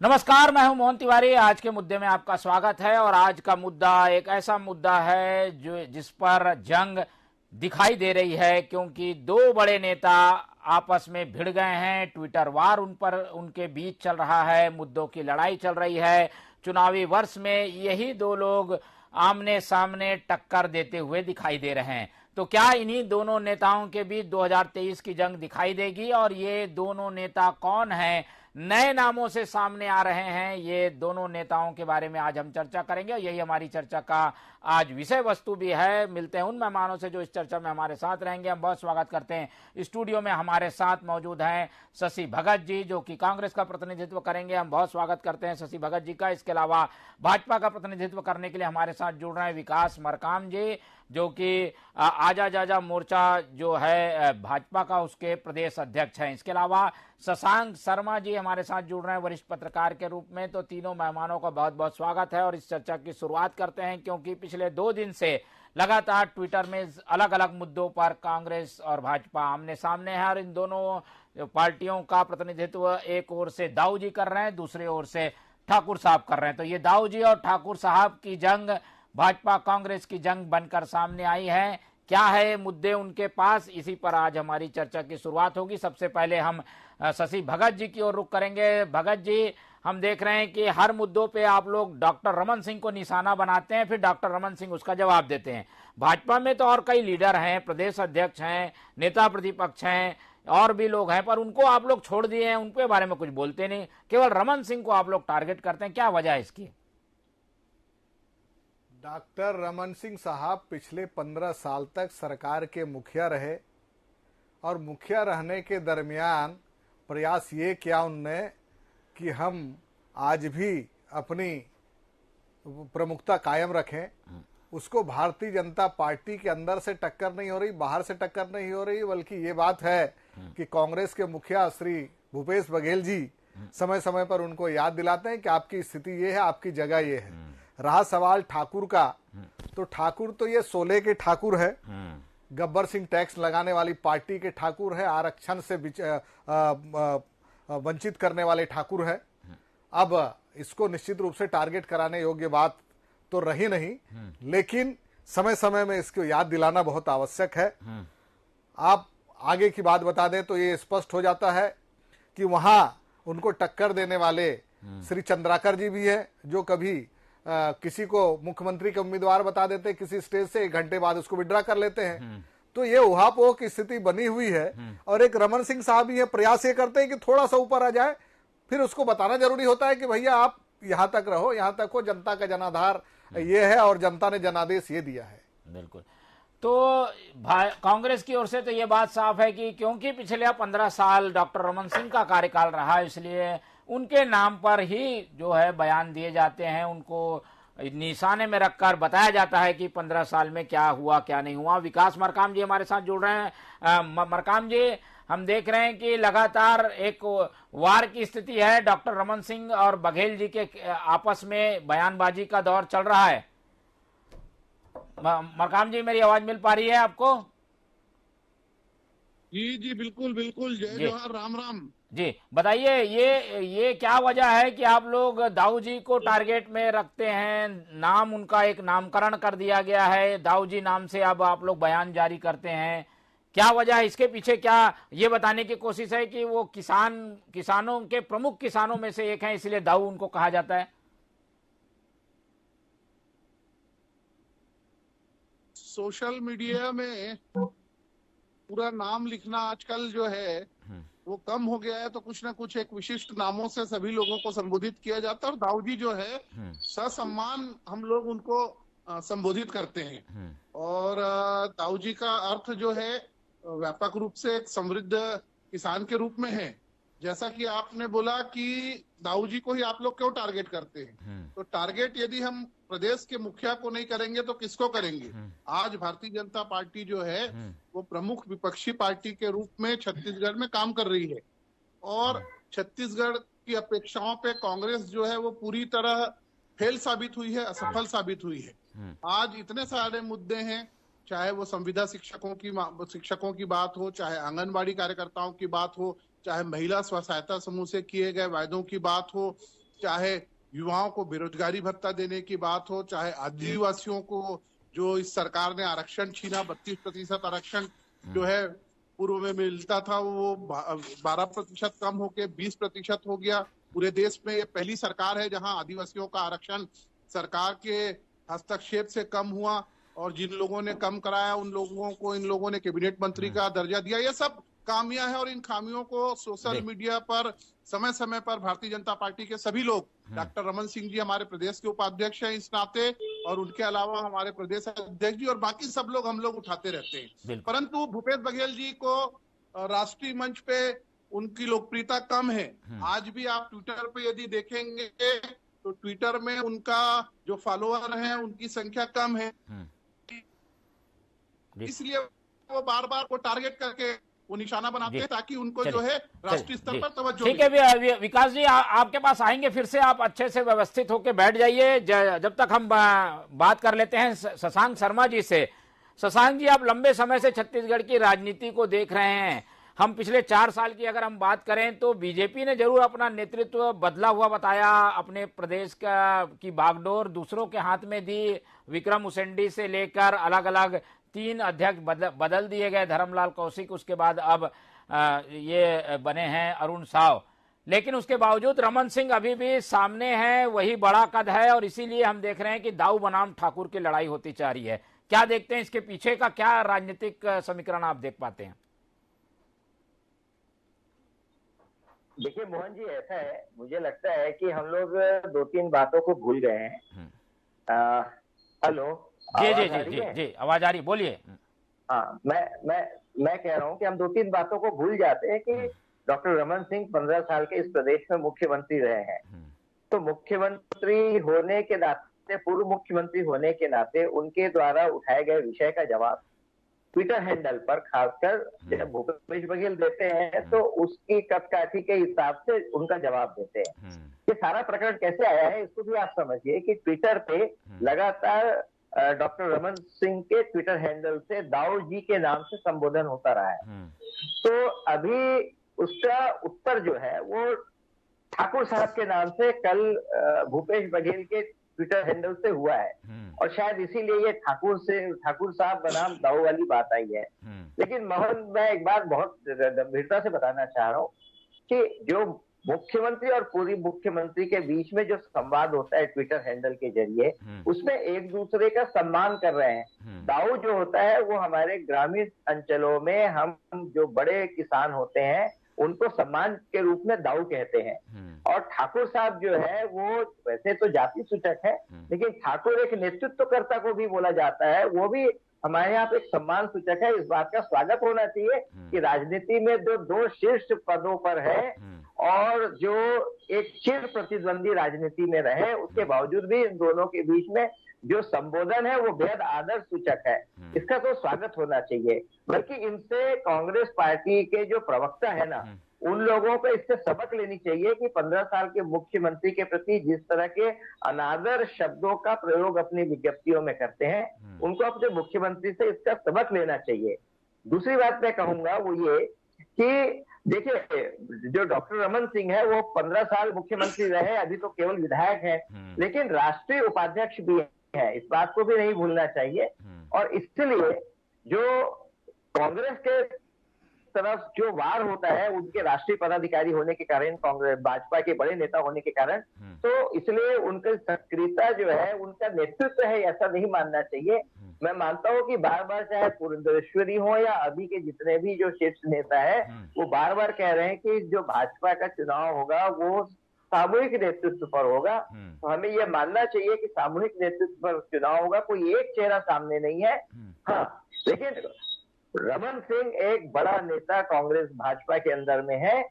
नमस्कार, मैं हूं मोहन तिवारी। आज के मुद्दे में आपका स्वागत है। और आज का मुद्दा एक ऐसा मुद्दा है जो जिस पर जंग दिखाई दे रही है, क्योंकि दो बड़े नेता आपस में भिड़ गए हैं। ट्विटर वार उन पर उनके बीच चल रहा है, मुद्दों की लड़ाई चल रही है। चुनावी वर्ष में यही दो लोग आमने सामने टक्कर देते हुए दिखाई दे रहे हैं। तो क्या इन्हीं दोनों नेताओं के बीच 2023 की जंग दिखाई देगी? और ये दोनों नेता कौन हैं? नए नामों से सामने आ रहे हैं ये दोनों नेताओं के बारे में आज हम चर्चा करेंगे, और यही हमारी चर्चा का आज विषय वस्तु भी है। मिलते हैं उन मेहमानों से जो इस चर्चा में हमारे साथ रहेंगे। हम बहुत स्वागत करते हैं। स्टूडियो में हमारे साथ मौजूद हैं शशि भगत जी, जो कि कांग्रेस का प्रतिनिधित्व करेंगे। हम बहुत स्वागत करते हैं शशि भगत जी का। इसके अलावा भाजपा का प्रतिनिधित्व करने के लिए हमारे साथ जुड़ रहे हैं विकास मरकाम जी, जो कि आजा जाजा मोर्चा जो है भाजपा का, उसके प्रदेश अध्यक्ष हैं। इसके अलावा शशांक शर्मा जी हमारे साथ जुड़ रहे हैं वरिष्ठ पत्रकार के रूप में। तो तीनों मेहमानों का बहुत बहुत स्वागत है। और इस चर्चा की शुरुआत करते हैं, क्योंकि पिछले 2 दिन से लगातार ट्विटर में अलग अलग मुद्दों पर कांग्रेस और भाजपा आमने सामने है। और इन दोनों पार्टियों का प्रतिनिधित्व एक ओर से दाऊ जी कर रहे हैं, दूसरी ओर से ठाकुर साहब कर रहे हैं। तो ये दाऊ जी और ठाकुर साहब की जंग भाजपा कांग्रेस की जंग बनकर सामने आई है। क्या है मुद्दे उनके पास, इसी पर आज हमारी चर्चा की शुरुआत होगी। सबसे पहले हम शशि भगत जी की ओर रुख करेंगे। भगत जी, हम देख रहे हैं कि हर मुद्दों पे आप लोग डॉक्टर रमन सिंह को निशाना बनाते हैं, फिर डॉक्टर रमन सिंह उसका जवाब देते हैं। भाजपा में तो और कई लीडर हैं, प्रदेश अध्यक्ष हैं, नेता प्रतिपक्ष हैं, और भी लोग हैं, पर उनको आप लोग छोड़ दिए हैं, उनके बारे में कुछ बोलते नहीं, केवल रमन सिंह को आप लोग टारगेट करते हैं। क्या वजह है इसकी? डॉक्टर रमन सिंह साहब पिछले 15 साल तक सरकार के मुखिया रहे, और मुखिया रहने के दरमियान प्रयास ये किया उनने कि हम आज भी अपनी प्रमुखता कायम रखें। उसको भारतीय जनता पार्टी के अंदर से टक्कर नहीं हो रही, बाहर से टक्कर नहीं हो रही, बल्कि ये बात है कि कांग्रेस के मुखिया श्री भूपेश बघेल जी समय समय पर उनको याद दिलाते हैं कि आपकी स्थिति ये है, आपकी जगह ये है। रहा सवाल ठाकुर का, तो ठाकुर तो ये 16 के ठाकुर है, गब्बर सिंह टैक्स लगाने वाली पार्टी के ठाकुर है, आरक्षण से वंचित करने वाले ठाकुर है। अब इसको निश्चित रूप से टारगेट कराने योग्य बात तो रही नहीं, लेकिन समय समय में इसको याद दिलाना बहुत आवश्यक है। आप आगे की बात बता दें तो ये स्पष्ट हो जाता है कि वहां उनको टक्कर देने वाले श्री चंद्राकर जी भी है, जो कभी किसी को मुख्यमंत्री के उम्मीदवार बता देते, किसी स्टेज से 1 घंटे बाद उसको विड्रा कर लेते हैं। तो ये उहापोह की स्थिति बनी हुई है। और एक रमन सिंह साहब भी ये प्रयास ये करते हैं कि थोड़ा सा ऊपर आ जाए, फिर उसको बताना जरूरी होता है कि भैया आप यहां तक रहो, यहां तक हो, जनता का जनाधार ये है और जनता ने जनादेश ये दिया है। बिल्कुल। तो कांग्रेस की ओर से तो ये बात साफ है कि क्योंकि पिछले 15 साल डॉक्टर रमन सिंह का कार्यकाल रहा, इसलिए उनके नाम पर ही जो है बयान दिए जाते हैं, उनको निशाने में रखकर बताया जाता है कि 15 साल में क्या हुआ क्या नहीं हुआ। विकास मरकाम जी हमारे साथ जुड़ रहे हैं। मरकाम जी, हम देख रहे हैं कि लगातार एक वार की स्थिति है, डॉक्टर रमन सिंह और बघेल जी के आपस में बयानबाजी का दौर चल रहा है। मरकाम जी, मेरी आवाज मिल पा रही है आपको? जी जी, बिल्कुल बिल्कुल। जय जोहार, राम राम जी। बताइए, ये क्या वजह है कि आप लोग दाऊ जी को टारगेट में रखते हैं? नाम उनका एक नामकरण कर दिया गया है, दाऊ जी नाम से अब आप लोग बयान जारी करते हैं। क्या वजह है इसके पीछे? क्या ये बताने की कोशिश है कि वो किसानों के प्रमुख किसानों में से एक हैं, इसलिए दाऊ उनको कहा जाता है? सोशल मीडिया में पूरा नाम लिखना आजकल जो है वो कम हो गया है, तो कुछ ना कुछ एक विशिष्ट नामों से सभी लोगों को संबोधित किया जाता है। और दाऊ जी जो है ससम्मान हम लोग उनको संबोधित करते हैं। और दाऊ जी का अर्थ जो है व्यापक रूप से एक समृद्ध किसान के रूप में है। जैसा कि आपने बोला कि दाऊ जी को ही आप लोग क्यों टारगेट करते हैं, तो टारगेट यदि हम प्रदेश के मुखिया को नहीं करेंगे तो किसको करेंगे? आज भारतीय जनता पार्टी जो है वो प्रमुख विपक्षी पार्टी के रूप में छत्तीसगढ़ में काम कर रही है, और छत्तीसगढ़ की अपेक्षाओं पे कांग्रेस जो है वो पूरी तरह फेल साबित हुई है, असफल साबित हुई है। आज इतने सारे मुद्दे हैं, चाहे वो संविदा शिक्षकों की बात हो, चाहे आंगनबाड़ी कार्यकर्ताओं की बात हो, चाहे महिला स्व सहायता समूह से किए गए वायदों की बात हो, चाहे युवाओं को बेरोजगारी भत्ता देने की बात हो, चाहे आदिवासियों को जो इस सरकार ने आरक्षण छीना, 32% आरक्षण जो है पूर्व में मिलता था वो 12% कम होके 20% हो गया। पूरे देश में ये पहली सरकार है जहां आदिवासियों का आरक्षण सरकार के हस्तक्षेप से कम हुआ, और जिन लोगों ने कम कराया उन लोगों को इन लोगों ने कैबिनेट मंत्री का दर्जा दिया। ये सब खामियां हैं, और इन खामियों को सोशल मीडिया पर समय समय पर भारतीय जनता पार्टी के सभी लोग, डॉक्टर रमन सिंह जी हमारे प्रदेश के उपाध्यक्ष हैं इस नाते, और उनके अलावा हमारे प्रदेश अध्यक्ष जी और बाकी सब लोग, हम लोग उठाते रहते हैं। परंतु भूपेश बघेल जी को राष्ट्रीय मंच पे उनकी लोकप्रियता कम है। आज भी आप ट्विटर पे यदि देखेंगे तो ट्विटर में उनका जो फॉलोअर हैं उनकी संख्या कम है, इसलिए वो बार बार को टारगेट करके वो निशाना बनाते हैं ताकि उनको जो है राष्ट्रीय स्तर पर तवज्जो ठीक है विकास जी, आपके पास आएंगे फिर से, आप अच्छे से व्यवस्थित होकर बैठ जाइए। जब तक हम बात कर लेते हैं शशांक शर्मा जी से। शशांक जी, आप लंबे समय से छत्तीसगढ़ की राजनीति को देख रहे हैं। हम पिछले 4 साल की अगर हम बात करें तो बीजेपी ने जरूर अपना नेतृत्व बदला हुआ बताया, अपने प्रदेश की बागडोर दूसरों के हाथ में दी। विक्रम उसेंडी से लेकर अलग अलग 3 अध्यक्ष बदल दिए गए, धर्मलाल कौशिक, उसके बाद अब ये बने हैं अरुण साव। लेकिन उसके बावजूद रमन सिंह अभी भी सामने है, वही बड़ा कद है, और इसीलिए हम देख रहे हैं कि दाऊ बनाम ठाकुर की लड़ाई होती जा रही है। क्या देखते हैं इसके पीछे का क्या राजनीतिक समीकरण आप देख पाते हैं? देखिए मोहन जी, ऐसा है, मुझे लगता है कि हम लोग 2-3 बातों को भूल गए हैं। हेलो, जी जी जी जी जी, आवाज आ रही, बोलिए। हाँ, मैं कह रहा हूँ कि हम 2-3 बातों को भूल जाते हैं कि डॉक्टर रमन सिंह 15 साल के इस प्रदेश में मुख्यमंत्री रहे हैं। तो मुख्यमंत्री होने के नाते, पूर्व मुख्यमंत्री होने के नाते उनके द्वारा उठाए गए विषय का जवाब ट्विटर हैंडल पर खासकर जब भूपेश बघेल देते हैं तो उसकी कदकाठी के हिसाब से उनका जवाब देते हैं। ये सारा प्रकरण कैसे आया है इसको भी आप समझिए कि ट्विटर पे लगातार डॉक्टर रमन सिंह के ट्विटर हैंडल से दाऊ जी के नाम से संबोधन होता रहा है। तो अभी उसका उत्तर जो है वो ठाकुर साहब के नाम से कल भूपेश बघेल के ट्विटर हैंडल से हुआ है, और शायद इसीलिए ये ठाकुर साहब बनाम दाऊ वाली बात आई है। लेकिन मोहन, मैं एक बात बहुत गंभीरता से बताना चाह रहा हूँ कि जो मुख्यमंत्री और पूर्व मुख्यमंत्री के बीच में जो संवाद होता है ट्विटर हैंडल के जरिए, उसमें एक दूसरे का सम्मान कर रहे हैं। दाऊ जो होता है वो हमारे ग्रामीण अंचलों में हम जो बड़े किसान होते हैं उनको सम्मान के रूप में दाऊ कहते हैं, और ठाकुर साहब जो है वो वैसे तो जाति सूचक है, लेकिन ठाकुर एक नेतृत्वकर्ता को भी बोला जाता है, वो भी हमारे यहाँ पे एक सम्मान सूचक है। इस बात का स्वागत होना चाहिए कि राजनीति में जो 2 शीर्ष पदों पर है और जो एक चिर प्रतिद्वंदी राजनीति में रहे, उसके बावजूद भी इन दोनों के बीच में जो संबोधन है वो बेहद आदर सूचक है। इसका तो स्वागत होना चाहिए। बल्कि इनसे कांग्रेस पार्टी के जो प्रवक्ता है ना, उन लोगों को इससे सबक लेनी चाहिए कि 15 साल के मुख्यमंत्री के प्रति जिस तरह के अनादर शब्दों का प्रयोग अपनी विज्ञप्तियों में करते हैं, उनको अपने मुख्यमंत्री से इसका सबक लेना चाहिए। दूसरी बात मैं कहूंगा वो ये कि देखिए, जो डॉक्टर रमन सिंह है वो 15 साल मुख्यमंत्री रहे, अभी तो केवल विधायक है, लेकिन राष्ट्रीय उपाध्यक्ष भी है, इस बात को भी नहीं भूलना चाहिए। और इसलिए जो कांग्रेस के तरफ जो वार होता है उनके राष्ट्रीय पदाधिकारी होने के कारण, कांग्रेस भाजपा के बड़े नेता होने के कारण, तो इसलिए उनकी सक्रियता जो है उनका नेतृत्व है ऐसा नहीं मानना चाहिए। मैं मानता हूं कि बार बार चाहे पुरंदेश्वरी हो या अभी के जितने भी जो शीर्ष नेता है वो बार बार कह रहे हैं कि जो भाजपा का चुनाव होगा वो सामूहिक नेतृत्व पर होगा। तो हमें यह मानना चाहिए कि सामूहिक नेतृत्व पर चुनाव होगा, कोई एक चेहरा सामने नहीं है। हाँ, लेकिन रमन सिंह एक बड़ा नेता कांग्रेस भाजपा के अंदर में है,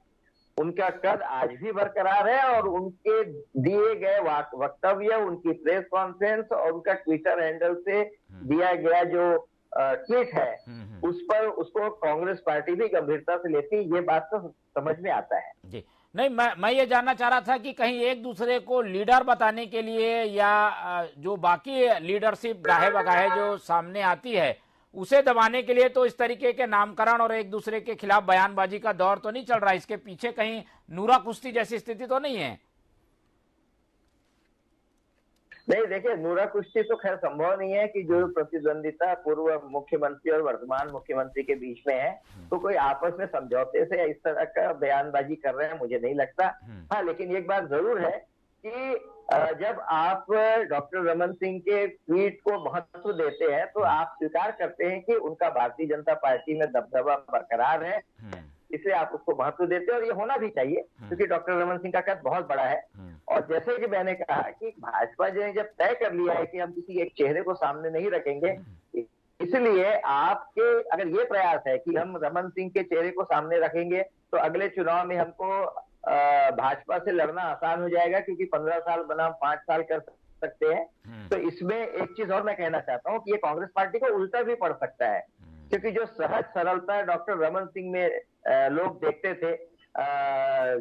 उनका कद आज भी बरकरार है, और उनके दिए गए वक्तव्य, उनकी प्रेस कॉन्फ्रेंस और उनका ट्विटर हैंडल से दिया गया जो ट्वीट है उस पर उसको कांग्रेस पार्टी भी गंभीरता से लेती है, ये बात तो समझ में आता है। जी नहीं, मैं ये जानना चाह रहा था कि कहीं एक दूसरे को लीडर बताने के लिए या जो बाकी लीडरशिप गाहे बगाहे जो सामने आती है उसे दबाने के लिए तो इस तरीके के नामकरण और एक दूसरे के खिलाफ बयानबाजी का दौर तो नहीं चल रहा, इसके पीछे कहीं नूरा कुश्ती जैसी स्थिति तो नहीं है? नहीं, देखिए, नूरा कुश्ती तो खैर संभव नहीं है कि जो प्रतिद्वंदिता पूर्व मुख्यमंत्री और वर्तमान मुख्यमंत्री के बीच में है, तो कोई आपस में समझौते से या इस तरह का बयानबाजी कर रहे हैं, मुझे नहीं लगता। हाँ, लेकिन एक बात जरूर है कि जब आप डॉक्टर रमन सिंह के ट्वीट को महत्व देते हैं, तो आप स्वीकार करते हैं कि उनका भारतीय जनता पार्टी में दबदबा बरकरार है, इसलिए आप उसको महत्व देते हैं, और ये होना भी चाहिए, क्योंकि डॉक्टर रमन सिंह का कद बहुत बड़ा है। और जैसे कि मैंने कहा कि भाजपा ने जब तय कर लिया है कि हम किसी एक चेहरे को सामने नहीं रखेंगे, इसलिए आपके अगर ये प्रयास है कि हम रमन सिंह के चेहरे को सामने रखेंगे, तो अगले चुनाव में हमको भाजपा से लड़ना आसान हो जाएगा, क्योंकि 15 साल बनाम 5 साल कर सकते हैं। तो इसमें एक चीज और मैं कहना चाहता हूँ कि ये कांग्रेस पार्टी को उल्टा भी पड़ सकता है, क्योंकि जो सहज सरलता डॉक्टर रमन सिंह में लोग देखते थे,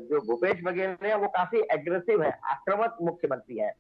जो भूपेश बघेल है वो काफी एग्रेसिव है, आक्रामक मुख्यमंत्री है।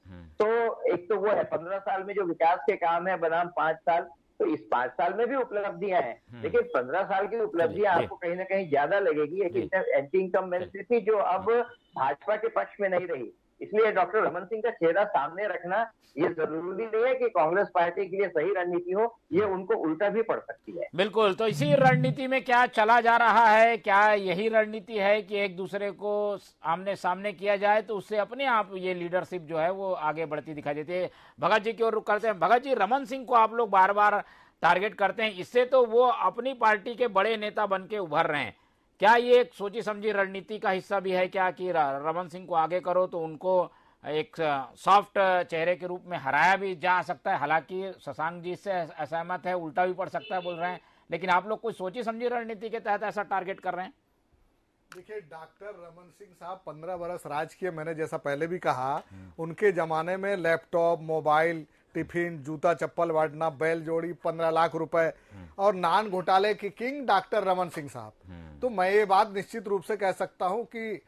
तो एक तो वो है 15 साल में जो विकास के काम है बनाम 5 साल, तो इस 5 साल में भी उपलब्धियां हैं, लेकिन 15 साल की उपलब्धियां आपको कहीं ना कहीं ज्यादा लगेगी। एक एंटी इनकम्बेंसी थी जो अब भाजपा के पक्ष में नहीं रही, इसलिए डॉक्टर रमन सिंह का चेहरा सामने रखना ये जरूरी नहीं है कि कांग्रेस पार्टी के लिए सही रणनीति हो, ये उनको उल्टा भी पड़ सकती है। बिल्कुल, तो इसी रणनीति में क्या चला जा रहा है? क्या यही रणनीति है कि एक दूसरे को आमने सामने किया जाए, तो उससे अपने आप ये लीडरशिप जो है वो आगे बढ़ती दिखाई देती है? भगत जी की ओर रुख करते हैं। भगत जी, रमन सिंह को आप लोग बार बार टारगेट करते हैं, इससे तो वो अपनी पार्टी के बड़े नेता बन के उभर रहे हैं। क्या ये एक सोची समझी रणनीति का हिस्सा भी है क्या कि रमन सिंह को आगे करो तो उनको एक सॉफ्ट चेहरे के रूप में हराया भी जा सकता है? हालांकि शशांक जी इससे असहमत है, उल्टा भी पड़ सकता है बोल रहे हैं, लेकिन आप लोग कोई सोची समझी रणनीति के तहत ऐसा टारगेट कर रहे हैं? देखिए, डॉक्टर रमन सिंह साहब 15 बरस राज किए, मैंने जैसा पहले भी कहा, उनके जमाने में लैपटॉप, मोबाइल, टिफिन, जूता चप्पल बांटना, बैल जोड़ी, 15 लाख रुपए और नान घोटाले की किंग डॉक्टर रमन सिंह साहब। तो मैं ये बात निश्चित रूप से कह सकता हूं कि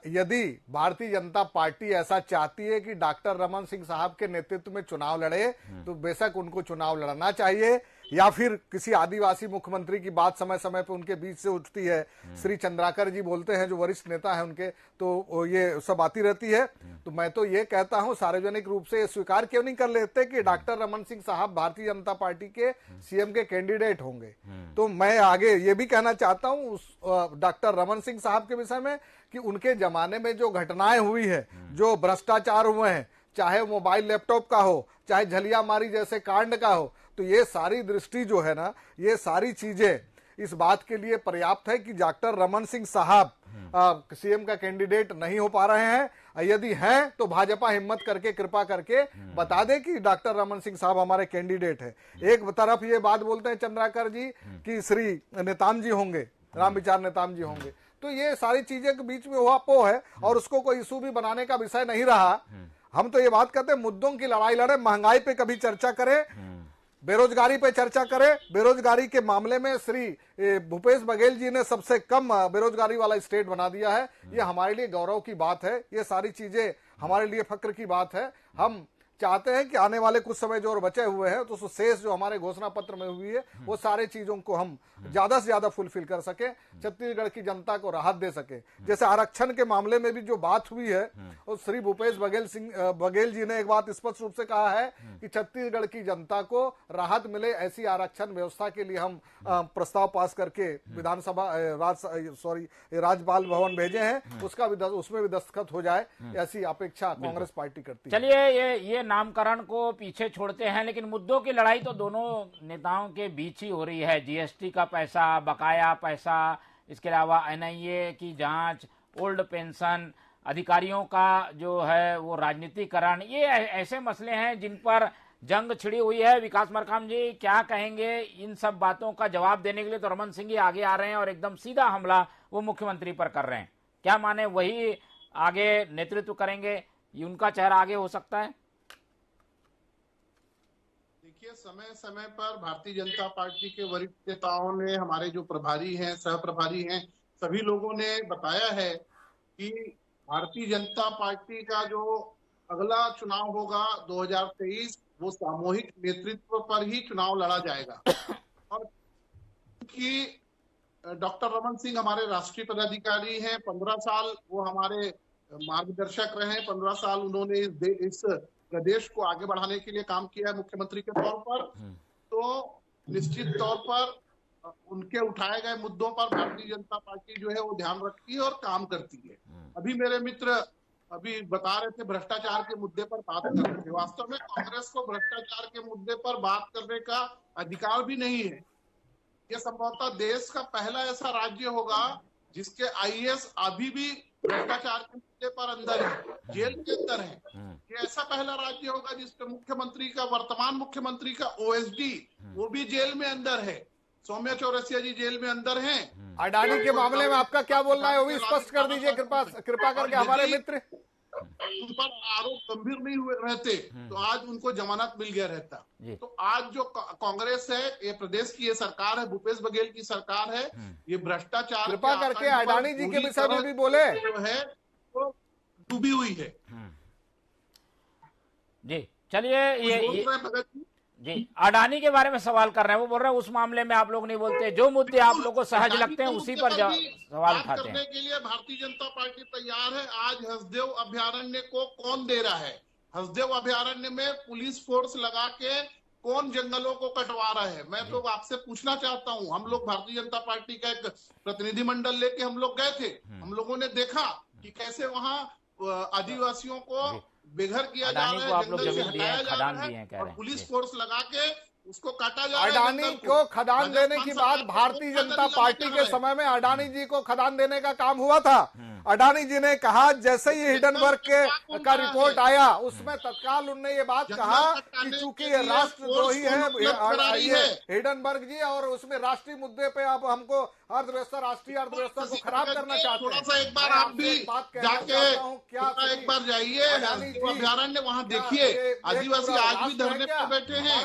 यदि भारतीय जनता पार्टी ऐसा चाहती है कि डॉक्टर रमन सिंह साहब के नेतृत्व में चुनाव लड़े, तो बेशक उनको चुनाव लड़ना चाहिए, या फिर किसी आदिवासी मुख्यमंत्री की बात समय समय पर उनके बीच से उठती है, श्री चंद्राकर जी बोलते हैं जो वरिष्ठ नेता है उनके, तो ये सब आती रहती है। तो मैं तो ये कहता हूं, सार्वजनिक रूप से स्वीकार क्यों नहीं कर लेते कि डॉक्टर रमन सिंह साहब भारतीय जनता पार्टी के सीएम के कैंडिडेट होंगे? तो मैं आगे ये भी कहना चाहता हूं डॉक्टर रमन सिंह साहब के विषय में कि उनके जमाने में जो घटनाएं हुई है, जो भ्रष्टाचार हुए हैं, चाहे मोबाइल लैपटॉप का हो, चाहे झलियामारी जैसे कांड का हो, तो ये सारी दृष्टि जो है ना, ये सारी चीजें इस बात के लिए पर्याप्त है कि डॉक्टर रमन सिंह साहब सीएम का कैंडिडेट नहीं हो पा रहे हैं। यदि हैं तो भाजपा हिम्मत करके कृपा करके बता दे कि डॉक्टर रमन सिंह साहब हमारे कैंडिडेट है। एक तरफ ये बात बोलते हैं चंद्राकर जी कि श्री नेताम जी होंगे, रामविचार नेताम जी होंगे, तो ये सारी चीजें के बीच में हुआ है और उसको कोई इशू भी बनाने का विषय नहीं रहा। हम तो ये बात करते हैं मुद्दों की लड़ाई लड़े, महंगाई पे कभी चर्चा करें, बेरोजगारी पे चर्चा करें। बेरोजगारी के मामले में श्री भूपेश बघेल जी ने सबसे कम बेरोजगारी वाला स्टेट बना दिया है। ये हमारे लिए गौरव की बात है, ये सारी चीजें हमारे लिए फक्र की बात है। हम चाहते हैं कि आने वाले कुछ समय जो और बचे हुए हैं, तो शेष जो हमारे घोषणा पत्र में हुई है, वो सारे चीजों को हम ज्यादा से ज्यादा फुलफिल कर सके, छत्तीसगढ़ की जनता को राहत दे सके। जैसे आरक्षण के मामले में भी जो बात हुई है, और श्री भूपेश बघेल जी ने एक बात स्पष्ट रूप से कहा है कि छत्तीसगढ़ की जनता को राहत मिले, ऐसी आरक्षण व्यवस्था के लिए हम प्रस्ताव पास करके विधानसभा राज्यपाल भवन भेजे हैं, उसमें भी दस्तखत हो जाए, ऐसी अपेक्षा कांग्रेस पार्टी करती है। चलिए, ये नामकरण को पीछे छोड़ते हैं, लेकिन मुद्दों की लड़ाई तो दोनों नेताओं के बीच ही हो रही है। जीएसटी का पैसा, बकाया पैसा, इसके अलावा एनआईए की जांच, ओल्ड पेंशन, अधिकारियों का जो है वो राजनीतिकरण, ये ऐसे मसले हैं जिन पर जंग छिड़ी हुई है। विकास मरकाम जी क्या कहेंगे इन सब बातों का जवाब देने के लिए? तो रमन सिंह जी आगे आ रहे हैं और एकदम सीधा हमला वो मुख्यमंत्री पर कर रहे हैं। क्या माने वही आगे नेतृत्व करेंगे, ये उनका चेहरा आगे हो सकता है? देखिए, समय समय पर भारतीय जनता पार्टी के वरिष्ठ नेताओं ने, हमारे जो प्रभारी हैं, सह प्रभारी हैं, सभी लोगों ने बताया है कि भारतीय जनता पार्टी का जो अगला चुनाव होगा 2023, वो सामूहिक नेतृत्व पर ही चुनाव लड़ा जाएगा। और कि डॉक्टर रमन सिंह हमारे राष्ट्रीय पदाधिकारी हैं, 15 साल वो हमारे मार्गदर्शक रहे, 15 साल उन्होंने इस प्रदेश को आगे बढ़ाने के लिए काम किया है मुख्यमंत्री के तौर पर, तो निश्चित तौर पर उनके उठाए गए मुद्दों पर भारतीय जनता पार्टी जो है वो ध्यान रखती है और काम करती है। अभी मेरे मित्र अभी बता रहे थे भ्रष्टाचार के मुद्दे पर बात कर रहे थे। वास्तव में कांग्रेस को भ्रष्टाचार के मुद्दे पर बात करने का अधिकार भी नहीं है। ये संभवतः देश का पहला ऐसा राज्य होगा जिसके आईएएस अभी भी भ्रष्टाचार के मुद्दे पर अंदर है, जेल के अंदर है। ये ऐसा पहला राज्य होगा जिसके मुख्यमंत्री का, वर्तमान मुख्यमंत्री का ओएसडी वो भी जेल में अंदर है। सौम्या चौरसिया जी जेल में अंदर हैं। अडानी के मामले में आपका क्या बोलना है वो भी स्पष्ट कर दीजिए कृपा करके हमारे मित्र। उन पर आरोप गंभीर नहीं हुए रहते तो आज उनको जमानत मिल गया रहता। तो आज जो कांग्रेस है, ये प्रदेश की ये सरकार है, भूपेश बघेल की सरकार है, ये भ्रष्टाचार कृपा करके अडानी जी के विषय में भी बोले जो है वो डूबी हुई है। जी चलिए, ये जी अडानी के बारे में सवाल कर रहे हैं, वो बोल रहे हैं उस मामले में आप लोग नहीं बोलते, जो मुद्दे आप लोग को सहज लगते हैं उसी पर सवाल उठाते हैं। करने के लिए भारतीय जनता पार्टी तैयार है। आज हंसदेव अभयारण्य को कौन दे रहा है? हंसदेव अभयारण्य में पुलिस फोर्स लगा के कौन जंगलों को कटवा रहा है? मैं तो आपसे पूछना चाहता हूँ। हम लोग भारतीय जनता पार्टी का एक प्रतिनिधिमंडल लेके हम लोग गए थे। हम लोगों ने देखा कि कैसे वहाँ आदिवासियों को बेघर किया जा रहा है, जंगल से हटाया जा रहा है और पुलिस फोर्स लगा के उसको काटा जा रहा है। अडानी को खदान देने की बात भारतीय जनता पार्टी के समय में अडानी जी को खदान देने का काम हुआ था। अडानी जी ने कहा, जैसे ही हिडनबर्ग का रिपोर्ट आया उसमें तत्काल उनने ये बात कहा कि चूंकि ये राष्ट्रद्रोही है ये हिडनबर्ग जी, और उसमें राष्ट्रीय मुद्दे पे आप हमको अर्थव्यवस्था, राष्ट्रीय अर्थव्यवस्था को खराब करना चाहते हैं। थोड़ा सा एक बार आप भी जाके एक बार जाइए अभयारण्य, वहाँ देखिए आदिवासी आज भी धरने पर बैठे हैं।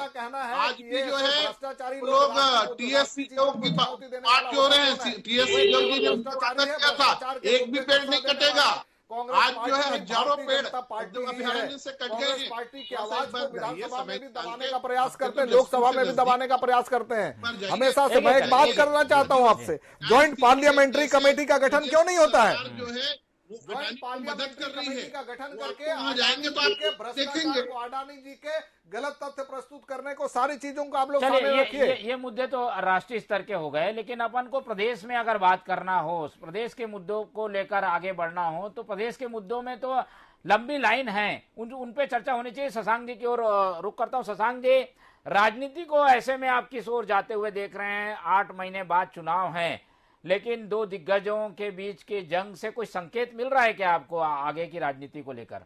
आज भी जो है लोग टीएससी की बात जो रहे हैं, टीएससी जी ने किया था, एक भी पेड़ नहीं कटेगा। आज जो है हजारों पेड़ अभयारण्य से कट गए। पार्टी की आवाज को विधानसभा में भी दबाने का प्रयास करते हैं, लोकसभा में भी दबाने का प्रयास करते हैं हमेशा से। मैं एक बात करना चाहता हूं आपसे, ज्वाइंट पार्लियामेंट्री कमेटी का गठन क्यों नहीं होता है? जो है मदद कर रही है का गठन करके वहाँ जाएंगे तो आप देखेंगे अडानी जी के गलत तथ्य प्रस्तुत करने को, सारी चीजों को आप लोग सामने रखिए। ये मुद्दे तो राष्ट्रीय स्तर के हो गए, लेकिन अपन को प्रदेश में अगर बात करना हो, प्रदेश के मुद्दों को लेकर आगे बढ़ना हो, तो प्रदेश के मुद्दों में तो लंबी लाइन है, उन पे चर्चा होनी चाहिए। शशांक जी की ओर रुख करता हूँ। शशांक जी, राजनीति को ऐसे में आप किस ओर जाते हुए देख रहे हैं? 8 महीने बाद चुनाव है, लेकिन दो दिग्गजों के बीच के जंग से कोई संकेत मिल रहा है क्या आपको आगे की राजनीति को लेकर?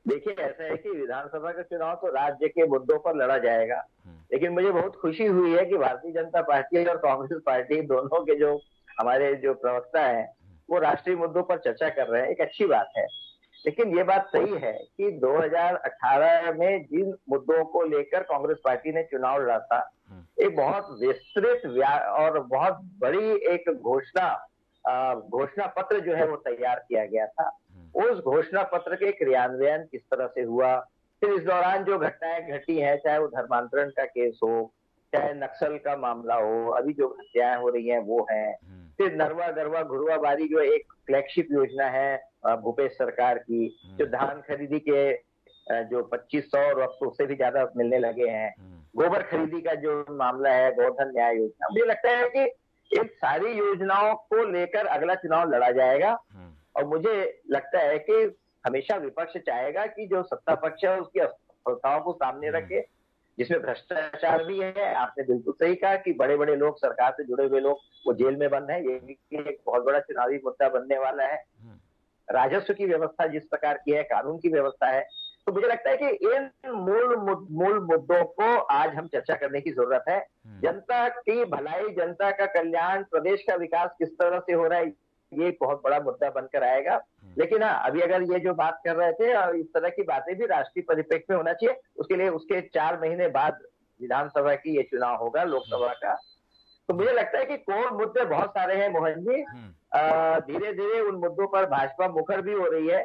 देखिए, ऐसा है कि विधानसभा का चुनाव तो राज्य के मुद्दों पर लड़ा जाएगा, लेकिन मुझे बहुत खुशी हुई है कि भारतीय जनता पार्टी और कांग्रेस पार्टी दोनों के जो हमारे जो प्रवक्ता हैं वो राष्ट्रीय मुद्दों पर चर्चा कर रहे हैं। एक अच्छी बात है, लेकिन ये बात सही है कि 2018 में जिन मुद्दों को लेकर कांग्रेस पार्टी ने चुनाव लड़ा था, एक बहुत विस्तृत और बहुत बड़ी एक घोषणा पत्र जो है वो तैयार किया गया था। उस घोषणा पत्र के क्रियान्वयन किस तरह से हुआ, फिर इस दौरान जो घटनाएं घटी हैं, चाहे वो धर्मांतरण का केस हो, चाहे नक्सल का मामला हो, अभी जो हत्याएं हो रही हैं वो हैं, फिर नरवा गरवा घुरवा बारी जो एक फ्लैगशिप योजना है भूपेश सरकार की, जो धान खरीदी के जो 2500 और अब तो उससे भी ज्यादा मिलने लगे हैं, गोबर खरीदी का जो मामला है, गोधन न्याय योजना, मुझे लगता है कि इन सारी योजनाओं को लेकर अगला चुनाव लड़ा जाएगा। और मुझे लगता है कि हमेशा विपक्ष चाहेगा कि जो सत्ता पक्ष है उसकी असफलताओं को सामने रखे, जिसमें भ्रष्टाचार भी है। आपने बिल्कुल सही कहा कि बड़े बड़े लोग, सरकार से जुड़े हुए लोग, वो जेल में बंद है। ये भी एक बहुत बड़ा चुनावी मुद्दा बनने वाला है। राजस्व की व्यवस्था जिस प्रकार की है, कानून की व्यवस्था है, तो मुझे लगता है कि इन मूल मुद्दों को आज हम चर्चा करने की जरूरत है। जनता की भलाई, जनता का कल्याण, प्रदेश का विकास किस तरह से हो रहा है, ये बहुत बड़ा मुद्दा बनकर आएगा। लेकिन हाँ, अभी अगर ये जो बात कर रहे थे और इस तरह की बातें भी राष्ट्रीय परिप्रेक्ष्य में होना चाहिए, उसके लिए उसके 4 महीने बाद विधानसभा की ये चुनाव होगा, लोकसभा का। तो मुझे लगता है कि कोर मुद्दे बहुत सारे हैं मोहन जी। धीरे धीरे उन मुद्दों पर भाजपा मुखर भी हो रही है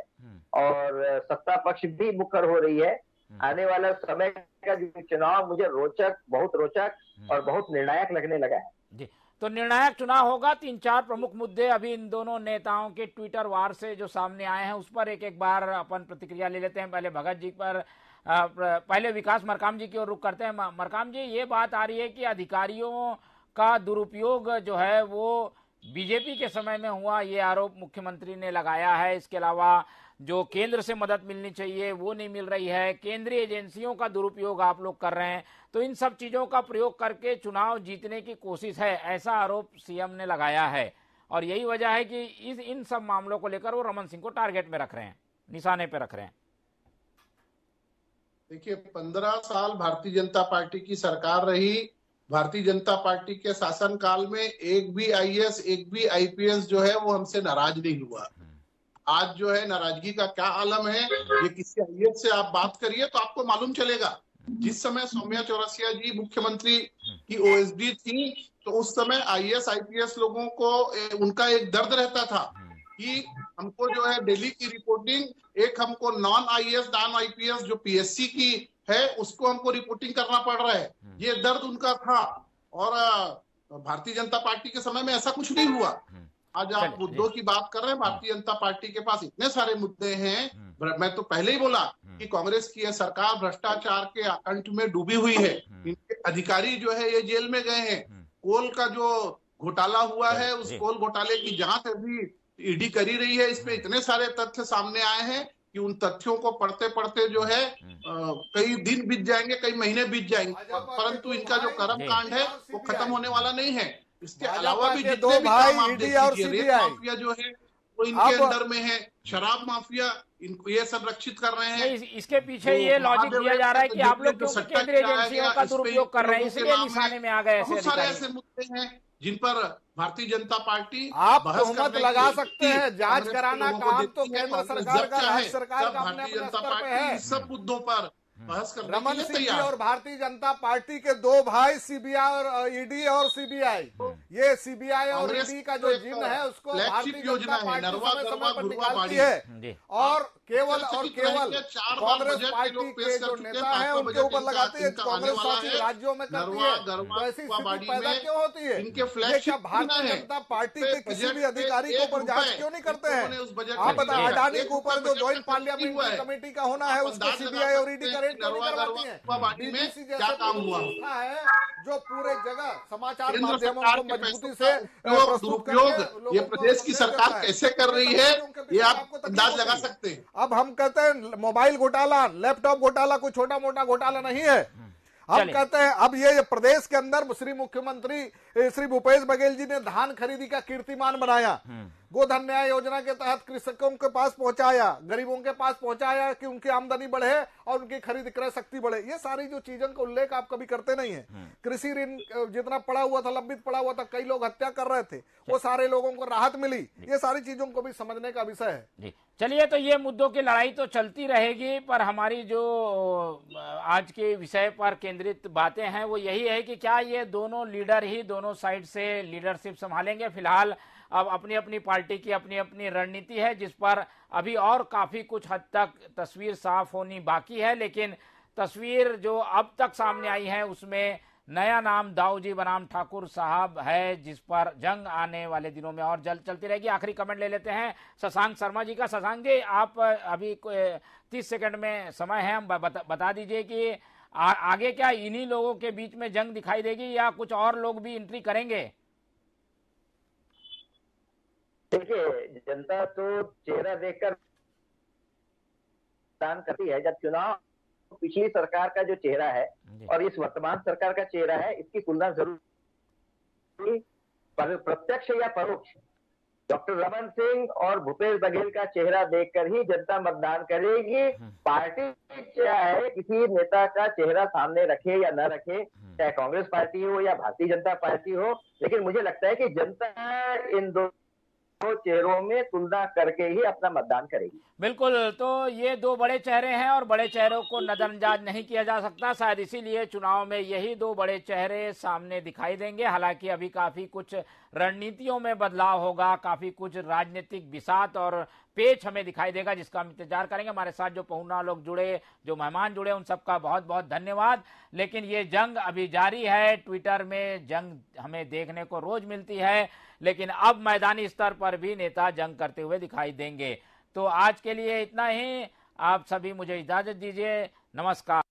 और सत्ता पक्ष भी मुखर हो रही है। आने वाला समय का जो चुनाव मुझे बहुत रोचक और बहुत निर्णायक लगने लगा है। जी, तो निर्णायक चुनाव होगा। 3-4 प्रमुख मुद्दे अभी इन दोनों नेताओं के ट्विटर वार से जो सामने आए हैं उस पर एक एक बार अपन प्रतिक्रिया ले लेते हैं। पहले भगत जी पर, पहले विकास मरकाम जी की ओर रुख करते हैं। मरकाम जी, ये बात आ रही है कि अधिकारियों का दुरुपयोग जो है वो बीजेपी के समय में हुआ, ये आरोप मुख्यमंत्री ने लगाया है। इसके अलावा जो केंद्र से मदद मिलनी चाहिए वो नहीं मिल रही है, केंद्रीय एजेंसियों का दुरुपयोग आप लोग कर रहे हैं, तो इन सब चीजों का प्रयोग करके चुनाव जीतने की कोशिश है, ऐसा आरोप सीएम ने लगाया है। और यही वजह है कि इन सब मामलों को लेकर वो रमन सिंह को टारगेट में रख रहे हैं, निशाने पे रख रहे हैं। देखिए, 15 साल भारतीय जनता पार्टी की सरकार रही। भारतीय जनता पार्टी के शासनकाल में एक भी आईएएस, एक भी आईपीएस जो है वो हमसे नाराज नहीं हुआ। आज जो है नाराजगी का क्या आलम है, ये किसी आईएएस से आप बात करिए तो आपको मालूम चलेगा। जिस समय सौम्या चौरसिया जी मुख्यमंत्री की ओएसडी थी, तो उस समय आईएएस आईपीएस लोगों को उनका एक दर्द रहता था कि हमको जो है दिल्ली की रिपोर्टिंग, एक हमको नॉन आईएएस नॉन आईपीएस जो पीएससी की है उसको हमको रिपोर्टिंग करना पड़ रहा है, ये दर्द उनका था। और भारतीय जनता पार्टी के समय में ऐसा कुछ नहीं हुआ। आज आप मुद्दों की बात कर रहे हैं, भारतीय जनता पार्टी के पास इतने सारे मुद्दे हैं। मैं तो पहले ही बोला कि कांग्रेस की यह सरकार भ्रष्टाचार के आकंठ में डूबी हुई है। इनके अधिकारी जो है ये जेल में गए हैं। कोल का जो घोटाला हुआ है, उस कोल घोटाले की जांच अभी ईडी करी रही है। इसमें इतने सारे तथ्य सामने आए हैं कि उन तथ्यों को पढ़ते पढ़ते जो है कई दिन बीत जाएंगे, कई महीने बीत जाएंगे, परंतु इनका जो कर्म कांड है वो खत्म होने वाला नहीं है। इसके अलावा भी जितने भी काम आप देखिए, रेत माफिया जो है वो इनके अंडर में है, शराब माफिया इनको ये संरक्षित कर रहे हैं। इसके पीछे ये लॉजिक दिया जा रहा है कि आप लोग केंद्रीय एजेंसियों का दुरुपयोग कर रहे हैं, इसलिए निशाने में आ गए। बहुत सारे ऐसे मुद्दे हैं जिन पर भारतीय जनता पार्टी आप तहमत लगा सकते हैं, जांच कराना काम तो केंद्र सरकार का, राज्य सरकार का भारतीय जनता पार्टी सब मुद्दों पर बहस करने रमन सिंह और भारतीय जनता पार्टी के दो भाई सीबीआई और ईडी और सीबीआई, ये सीबीआई और ईडी का जो जिन है उसको भारतीय जनता पार्टी समय पर निकालती है और केवल कांग्रेस पार्टी के जो नेता है उनके ऊपर लगाती है। कांग्रेस शासित राज्यों में करती है, तो ऐसी स्थिति पैदा क्यों होती है? क्या भारतीय जनता पार्टी के किसी भी अधिकारी के ऊपर जांच क्यों नहीं करते हैं? आप बताएं, अडानी के ऊपर जो ज्वाइंट पार्लियामेंट्री कमेटी का होना है उसको सीबीआई और ईडी करें क्यों नहीं करवाती है? बीबीसी जैसे संस्था है जो पूरे जगह समाचार माध्यमों को मजबूती से प्रस्तुत करके ये प्रदेश की सरकार कैसे कर रही है ये आप अंदाज लगा सकते हैं। अब हम कहते हैं मोबाइल घोटाला, लैपटॉप घोटाला कोई छोटा मोटा घोटाला नहीं है। हम कहते हैं अब ये प्रदेश के अंदर श्री मुख्यमंत्री श्री भूपेश बघेल जी ने धान खरीदी का कीर्तिमान बनाया, गोधन न्याय योजना के तहत कृषकों के पास पहुंचाया, गरीबों के पास पहुंचाया कि उनकी आमदनी बढ़े और उनकी खरीद क्रय शक्ति बढ़े। ये सारी जो चीजों का उल्लेख आप कभी करते नहीं है। कृषि ऋण जितना पड़ा हुआ था, लंबित पड़ा हुआ था, कई लोग हत्या कर रहे थे, वो सारे लोगों को राहत मिली। ये सारी चीजों को भी समझने का विषय है। चलिए, तो ये मुद्दों की लड़ाई तो चलती रहेगी, पर हमारी जो आज के विषय पर केंद्रित बातें हैं वो यही है कि क्या ये दोनों लीडर ही दोनों साइड से लीडरशिप संभालेंगे। फिलहाल अब अपनी अपनी पार्टी की अपनी अपनी रणनीति है, जिस पर अभी और काफी कुछ हद तक तस्वीर साफ होनी बाकी है। लेकिन तस्वीर जो अब तक सामने आई है उसमें नया नाम दाऊजी बनाम ठाकुर साहब है, जिस पर जंग आने वाले दिनों में और जल्द चलती रहेगी। आखिरी कमेंट ले लेते हैं शशांक शर्मा जी का। शशांक जी, आप अभी 30 सेकंड में समय है, हम बता दीजिए कि आगे क्या इन्हीं लोगों के बीच में जंग दिखाई देगी या कुछ और लोग भी एंट्री करेंगे? देखिए, जनता तो चेहरा देखकर दान करती है। जब चुनाव पिछली सरकार का जो चेहरा है और इस वर्तमान सरकार का चेहरा है, इसकी तुलना जरूर प्रत्यक्ष या परोक्ष डॉक्टर रमन सिंह और भूपेश बघेल का चेहरा देखकर ही जनता मतदान करेगी। पार्टी चाहे किसी नेता का चेहरा सामने रखे या न रखे, चाहे कांग्रेस पार्टी हो या भारतीय जनता पार्टी हो, लेकिन मुझे लगता है कि जनता इन दो चेहरों में तुलना करके ही अपना मतदान करेगी। बिल्कुल, तो ये दो बड़े चेहरे हैं और बड़े चेहरों को नजरअंदाज नहीं किया जा सकता। शायद इसीलिए चुनाव में यही दो बड़े चेहरे सामने दिखाई देंगे। हालांकि अभी काफी कुछ रणनीतियों में बदलाव होगा, काफी कुछ राजनीतिक बिसात और पेच हमें दिखाई देगा, जिसका हम इंतजार करेंगे। हमारे साथ जो पहुना लोग जुड़े, जो मेहमान जुड़े, उन सबका बहुत बहुत धन्यवाद। लेकिन ये जंग अभी जारी है। ट्विटर में जंग हमें देखने को रोज मिलती है, लेकिन अब मैदानी स्तर पर भी नेता जंग करते हुए दिखाई देंगे। तो आज के लिए इतना ही। आप सभी मुझे इजाजत दीजिए। नमस्कार।